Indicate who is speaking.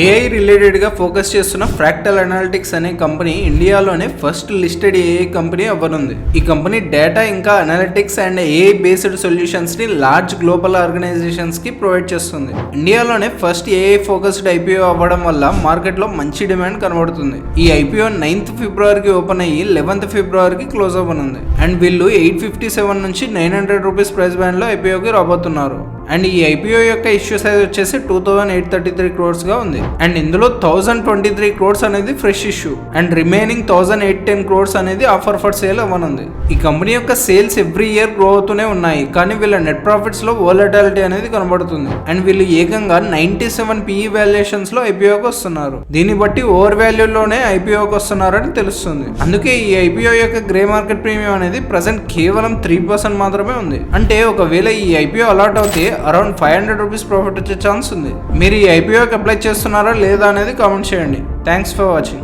Speaker 1: AI రిలేటెడ్గా focus చేస్తున్న fractal analytics అనే కంపెనీ ఇండియాలోనే ఫస్ట్ లిస్టెడ్ ఏఐ కంపెనీ అవ్వనుంది. ఈ కంపెనీ డేటా ఇంకా analytics and AI based solutions ని లార్జ్ గ్లోబల్ ఆర్గనైజేషన్స్ కి ప్రొవైడ్ చేస్తుంది. ఇండియాలోనే ఫస్ట్ ఏఐ ఫోకస్డ్ ఐపీఓ అవ్వడం వల్ల మార్కెట్ లో మంచి డిమాండ్ కనబడుతుంది. ఈ ఐపీఓ 9th ఫిబ్రవరికి ఓపెన్ అయ్యి 11th ఫిబ్రవరికి క్లోజ్ అవ్వనుంది. అండ్ వీళ్ళు 857 నుంచి 900 రూపీస్ ప్రైస్ బ్యాండ్ లో ఐపీఓకి రాబోతున్నారు. అండ్ ఈ ఐపీఓ యొక్క ఇష్యూ సైజ్ వచ్చేసి 2833 crores గా ఉంది. అండ్ ఇందులో 1023 crores అనేది fresh issue and remaining 1810 crores అనేది ఆఫర్ ఫర్ సేల్ అవ్వనుంది. ఈ కంపెనీ యొక్క సేల్స్ ఎవ్రీ ఇయర్ గ్రో అవుతూనే ఉన్నాయి, కానీ వీళ్ళ నెట్ ప్రాఫిట్స్ లో వోలటాలిటీ అనేది కనబడుతుంది. అండ్ వీళ్ళు ఏకంగా 97 PE వాల్యుయేషన్స్ లో ఐపీఓకి వస్తున్నారు. దీన్ని బట్టి ఓవర్ వాల్యూ లోనే ఐపీఓకి వస్తున్నారని తెలుస్తుంది. అందుకే ఈ ఐపీఓ యొక్క గ్రే మార్కెట్ ప్రీమియం అనేది ప్రెసెంట్ కేవలం 3% మాత్రమే ఉంది. అంటే ఒకవేళ ఈ ఐపీఓ అలాట్ అవుతే అరౌండ్ 500 రూపీస్ ప్రాఫిట్ వచ్చే ఛాన్స్ ఉంది. మీరు ఈ ఐపీఓకి అప్లై చేస్తున్నారా లేదా అనేది కామెంట్ చేయండి. Thanks for watching.